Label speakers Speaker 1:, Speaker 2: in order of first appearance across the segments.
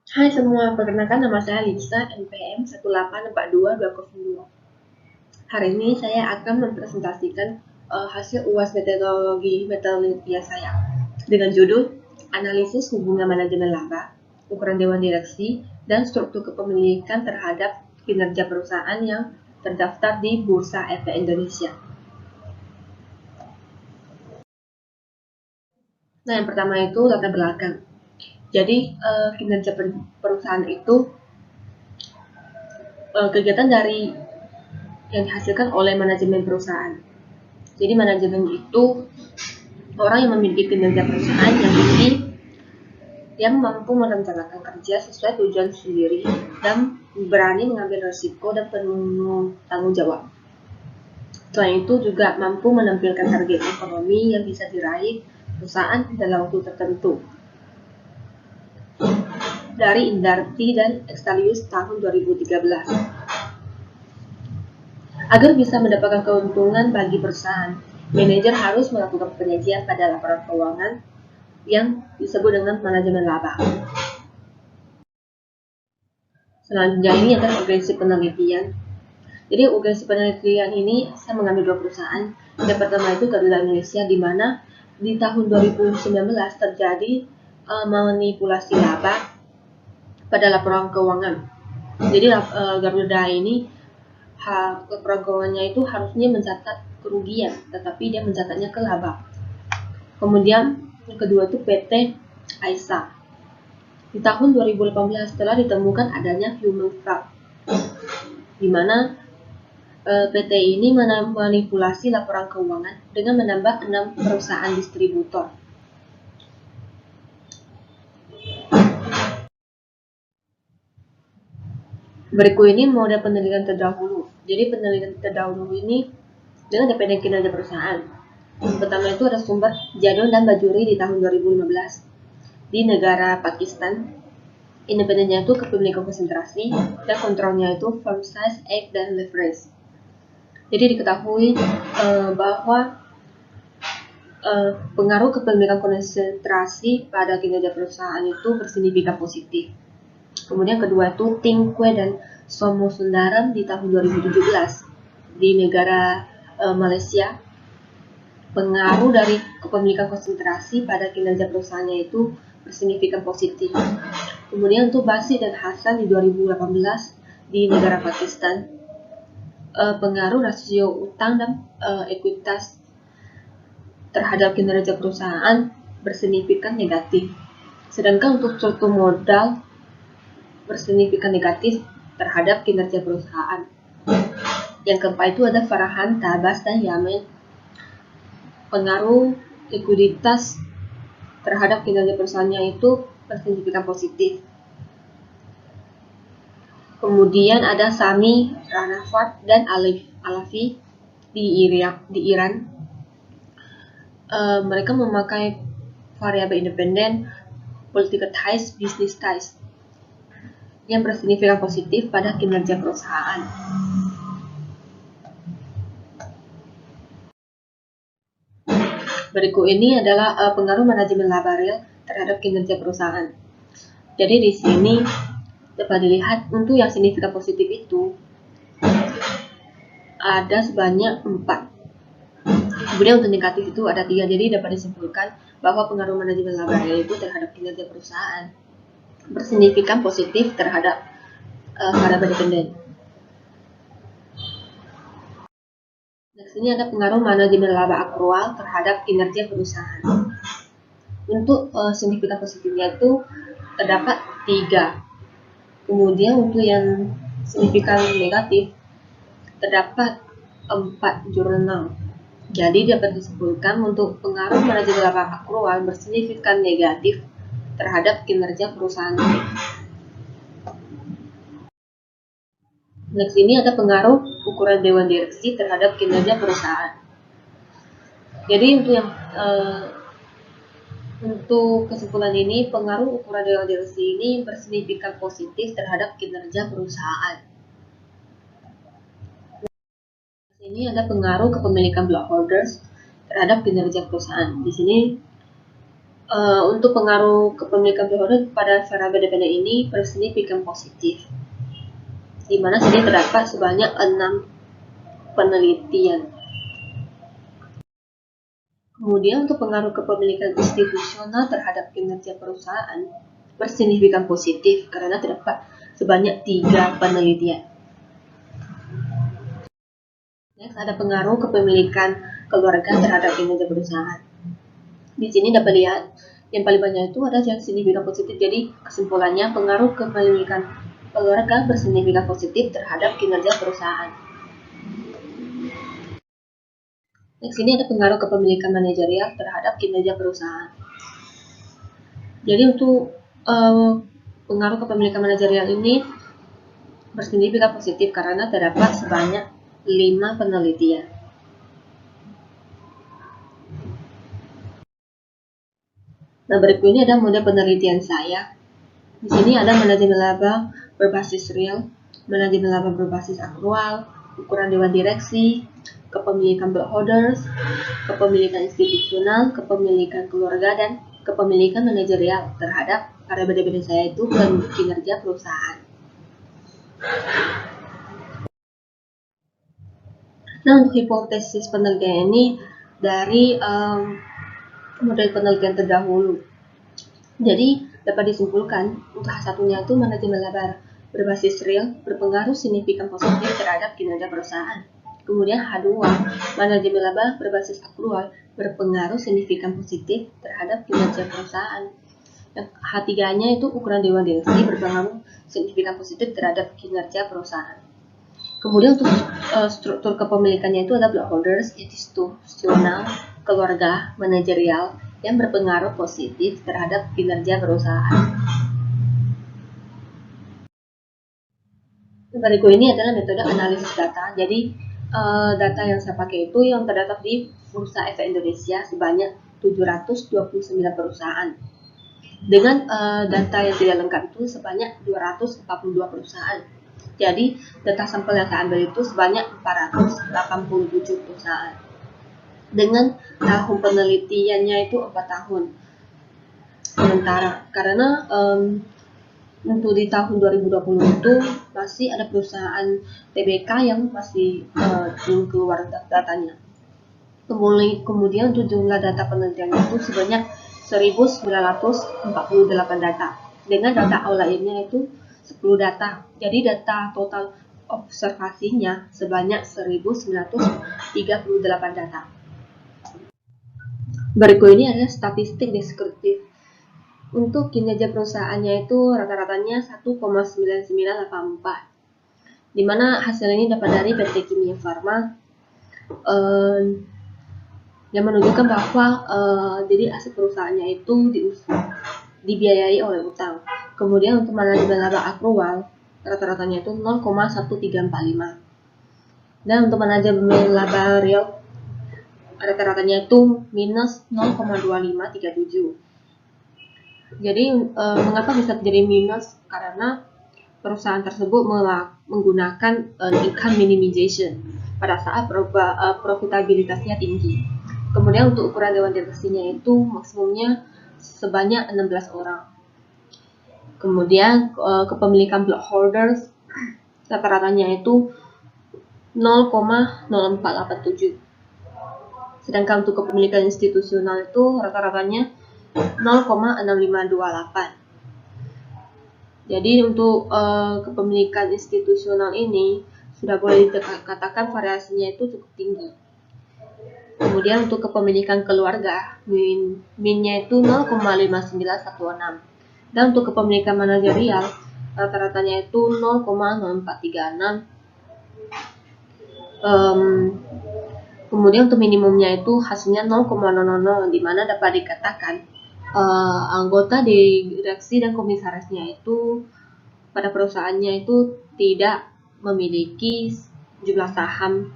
Speaker 1: Hai semua, perkenalkan nama saya Lisa, NPM 1842202. Hari ini saya akan mempresentasikan hasil UAS metodologi penelitian saya dengan judul Analisis Hubungan Manajemen Laba, Ukuran Dewan Direksi, dan Struktur Kepemilikan terhadap Kinerja Perusahaan yang terdaftar di Bursa Efek Indonesia. Nah, yang pertama itu latar belakang. Jadi, kinerja perusahaan itu kegiatan dari yang dihasilkan oleh manajemen perusahaan. Jadi manajemen itu orang yang memiliki kinerja perusahaan yang tinggi, yang mampu merencanakan kerja sesuai tujuan sendiri dan berani mengambil risiko dan penuh tanggung jawab. Selain itu juga mampu menampilkan target ekonomi yang bisa diraih perusahaan dalam waktu tertentu. Dari Indarti dan Extalius tahun 2013. Agar bisa mendapatkan keuntungan bagi perusahaan, manajer harus melakukan penyajian pada laporan keuangan yang disebut dengan manajemen laba. Selanjutnya ini adalah urgensi penelitian. Jadi urgensi penelitian ini saya mengambil dua perusahaan. Yang pertama itu Garuda Indonesia, di mana di tahun 2019 terjadi manipulasi laba pada laporan keuangan. Jadi Garuda ini laporan keuangannya itu harusnya mencatat kerugian, tetapi dia mencatatnya ke laba. Kemudian yang kedua itu PT Aisa. Di tahun 2018 telah ditemukan adanya human fraud, di mana PT ini memanipulasi laporan keuangan dengan menambah 6 perusahaan distributor. Berikut ini model penelitian terdahulu. Jadi penelitian terdahulu ini dengan independen kinerja perusahaan. Pertama itu ada sumber Jadon dan Bajuri di tahun 2015 di negara Pakistan. Independennya itu kepemilikan konsentrasi dan kontrolnya itu firm size, egg, dan leverage. Jadi diketahui bahwa pengaruh kepemilikan konsentrasi pada kinerja perusahaan itu bersignifikan positif. Kemudian kedua itu Tingque dan Somo Sundaram di tahun 2017 di negara Malaysia. Pengaruh dari kepemilikan konsentrasi pada kinerja perusahaannya itu bersignifikan positif. Kemudian untuk Basi dan Hasan di 2018 di negara Pakistan, pengaruh rasio utang dan ekuitas terhadap kinerja perusahaan bersignifikan negatif. Sedangkan untuk struktur modal bersignifikan negatif terhadap kinerja perusahaan. Yang keempat itu ada Farhan, Tabas, dan Yamen. Pengaruh likuiditas terhadap kinerja perusahaannya itu bersignifikan positif. Kemudian ada Sami, Ranafat, dan Alafi di Iran. Mereka memakai variabel independen, political ties, business ties yang bersignifikan positif pada kinerja perusahaan. Berikut ini adalah pengaruh manajemen laba real terhadap kinerja perusahaan. Jadi di sini dapat dilihat untuk yang signifikan positif itu ada sebanyak 4. Kemudian untuk negatif itu ada 3. Jadi dapat disimpulkan bahwa pengaruh manajemen laba real itu terhadap kinerja perusahaan bersignifikan positif terhadap variabel independen. Di sini ada pengaruh manajemen laba akrual terhadap kinerja perusahaan. Untuk signifikan positifnya itu terdapat 3. Kemudian untuk yang signifikan negatif terdapat 4 jurnal. Jadi dapat disimpulkan untuk pengaruh manajemen laba akrual bersignifikan negatif terhadap kinerja perusahaan. Next ini ada pengaruh ukuran dewan direksi terhadap kinerja perusahaan. Jadi untuk kesimpulan ini, pengaruh ukuran dewan direksi ini bersignifikan positif terhadap kinerja perusahaan. Ini ada pengaruh kepemilikan blockholders terhadap kinerja perusahaan. Di sini Untuk pengaruh kepemilikan beholder pada variabel dependen ini bersignifikan positif, di mana sini terdapat sebanyak 6 penelitian. Kemudian untuk pengaruh kepemilikan institusional terhadap kinerja perusahaan bersignifikan positif karena terdapat sebanyak 3 penelitian. Next, ada pengaruh kepemilikan keluarga terhadap kinerja perusahaan. Di sini dapat lihat yang paling banyak itu ada yang signifikan positif. Jadi kesimpulannya pengaruh kepemilikan keluarga bersignifikan positif terhadap kinerja perusahaan. Next, ini ada pengaruh kepemilikan manajerial terhadap kinerja perusahaan. Jadi untuk pengaruh kepemilikan manajerial ini bersignifikan positif karena terdapat sebanyak 5 penelitian. Nah, berikut ini ada model penelitian saya. Di sini ada manajemen laba berbasis real, manajemen laba berbasis akrual, ukuran dewan direksi, kepemilikan blockholders, kepemilikan institusional, kepemilikan keluarga, dan kepemilikan manajerial terhadap variabel dependen saya itu kinerja perusahaan. Nah, untuk hipotesis penelitian ini dari model penelitian terdahulu. Jadi dapat disimpulkan untuk satunya itu manajemen laba berbasis real berpengaruh signifikan positif terhadap kinerja perusahaan. Kemudian H2, manajemen laba berbasis akrual berpengaruh signifikan positif terhadap kinerja perusahaan. Yang H3-nya itu ukuran dewan direksi berpengaruh signifikan positif terhadap kinerja perusahaan. Kemudian untuk struktur kepemilikannya itu ada blockholders, institusional, keluarga, manajerial yang berpengaruh positif terhadap kinerja perusahaan. Berikut ini adalah metode analisis data. Jadi data yang saya pakai itu yang terdapat di Bursa Efek Indonesia sebanyak 729 perusahaan. Dengan data yang tidak lengkap itu sebanyak 242 perusahaan. Jadi data sampel yang saya ambil itu sebanyak 487 perusahaan. Dengan tahun penelitiannya itu 4 tahun. Sementara karena untuk di tahun 2020 itu masih ada perusahaan TBK yang masih belum keluar datanya. Kemudian untuk jumlah data penelitiannya itu sebanyak 1948 data. Dengan data outlier-nya itu 10 data. Jadi data total observasinya sebanyak 1938 data. Berikut ini adalah statistik deskriptif. Untuk kinerja perusahaannya itu rata-ratanya 1,9984. Di mana hasil ini dapat dari PT Kimia Farma yang menunjukkan bahwa jadi aset perusahaannya itu dibiayai oleh utang. Kemudian untuk manajemen laba akrual rata-ratanya itu 0,1345. Dan untuk manajemen laba real rata-ratanya itu minus 0,2537. Jadi mengapa bisa terjadi minus? Karena perusahaan tersebut menggunakan income minimization pada saat profitabilitasnya tinggi. Kemudian untuk ukuran dewan direksinya itu maksimumnya sebanyak 16 orang. Kemudian kepemilikan blockholders rata-ratanya itu 0,0487. Sedangkan untuk kepemilikan institusional itu rata-ratanya 0,6528. Jadi untuk kepemilikan institusional ini sudah boleh dikatakan variasinya itu cukup tinggi. Kemudian untuk kepemilikan keluarga, min-nya itu 0,5916. Dan untuk kepemilikan manajerial, rata-ratanya itu 0,0436. Kemudian untuk minimumnya itu hasilnya 0,000, di mana dapat dikatakan anggota direksi dan komisarisnya itu pada perusahaannya itu tidak memiliki jumlah saham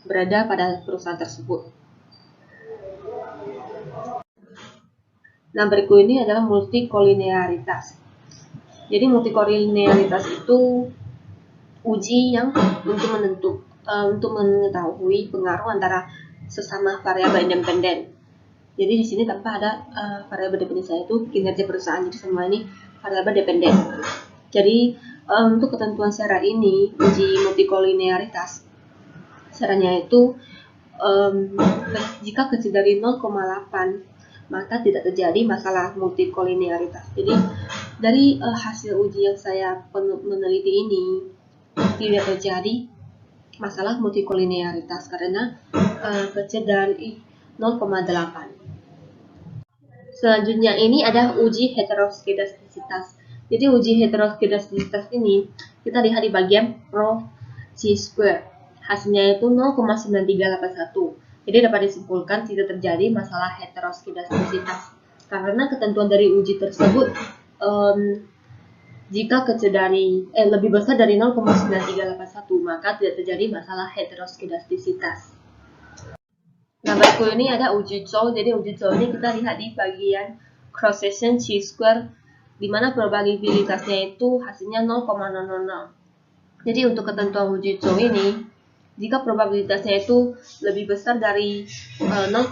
Speaker 1: berada pada perusahaan tersebut. Nah, berikut ini adalah multikolinearitas. Jadi multikolinearitas itu uji yang untuk mengetahui pengaruh antara sesama variabel independen. Jadi di sini tanpa ada variabel dependensinya itu kinerja perusahaan. Jadi semua ini variabel dependen. Jadi untuk ketentuan syarat ini, uji multikolinearitas, syaratnya itu jika kecil dari 0,8 maka tidak terjadi masalah multikolinearitas. Jadi dari hasil uji yang saya meneliti ini tidak terjadi masalah multikolinearitas karena kecil dari 0,8. Selanjutnya ini ada uji heteroskedastisitas. Jadi uji heteroskedastisitas ini kita lihat di bagian Rho C-square. Hasilnya itu 0,9381. Jadi dapat disimpulkan tidak terjadi masalah heteroskedastisitas karena ketentuan dari uji tersebut jika kecil dari lebih besar dari 0,9381 maka tidak terjadi masalah heteroskedastisitas. Nah, berikut ini ada uji Zhou. Jadi uji Zhou ini kita lihat di bagian cross section C-square di mana probabilitasnya itu hasilnya 0,000. Jadi untuk ketentuan uji Zhou ini, jika probabilitasnya itu lebih besar dari 0,05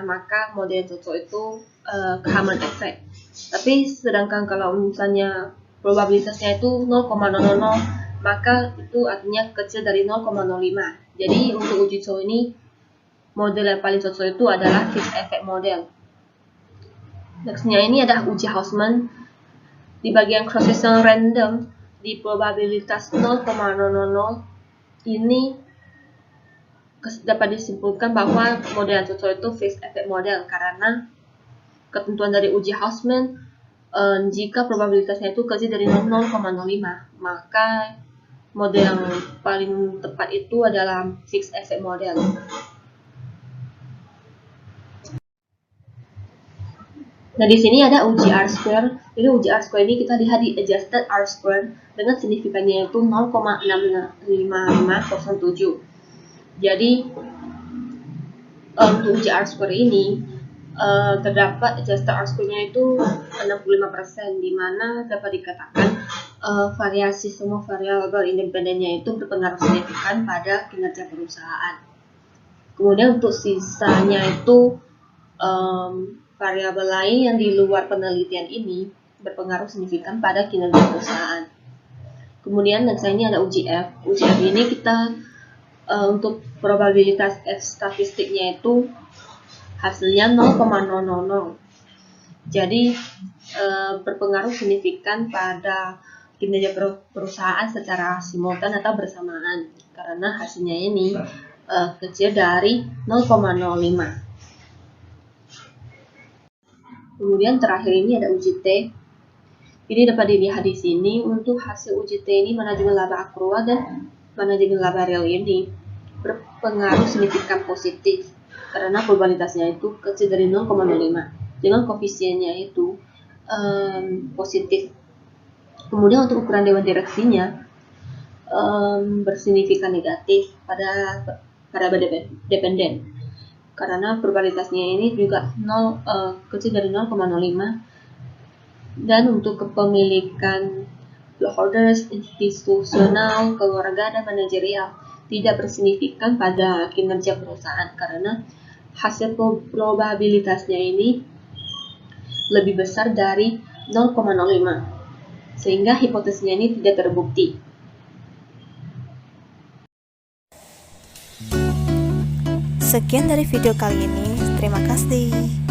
Speaker 1: maka model cocok itu kehaman efek. Tapi sedangkan kalau misalnya probabilitasnya itu 0,000 maka itu artinya kecil dari 0,05. Jadi untuk uji Zhou ini model yang paling cocok itu adalah fixed effect model. Nextnya ini ada uji Hausman di bagian cross section random di probabilitas 0,000 ini dapat disimpulkan bahwa model yang cocok itu fixed effect model karena ketentuan dari uji Hausman jika probabilitasnya itu kecil dari 0,05 maka model yang paling tepat itu adalah fixed effect model. Nah, di sini ada uji R-square. Jadi uji R-square ini kita lihat di adjusted R-square dengan signifikannya itu 0,65507. Jadi untuk uji R-square ini terdapat adjusted R-square-nya itu 65%, di mana dapat dikatakan variasi semua variabel independennya itu berpengaruh signifikan pada kinerja perusahaan. Kemudian untuk sisanya itu variabel lain yang di luar penelitian ini berpengaruh signifikan pada kinerja perusahaan. Kemudian next ini ada uji F. Uji F ini kita untuk probabilitas F statistiknya itu hasilnya 0,000. Jadi berpengaruh signifikan pada kinerja perusahaan secara simultan atau bersamaan karena hasilnya ini kecil dari 0,05. Kemudian terakhir ini ada uji T. Ini dapat dilihat di sini untuk hasil uji T ini manajemen laba akrual dan manajemen laba real ini berpengaruh signifikan positif karena probabilitasnya itu kecil dari 0,05 dengan koefisiennya itu positif. Kemudian untuk ukuran dewan direksinya bersignifikan negatif pada variabel dependen. Karena probabilitasnya ini juga kecil dari 0,05 dan untuk kepemilikan holders institusional, keluarga, dan manajerial tidak bersignifikan pada kinerja perusahaan karena hasil probabilitasnya ini lebih besar dari 0,05 sehingga hipotesisnya ini tidak terbukti.
Speaker 2: Sekian dari video kali ini, terima kasih.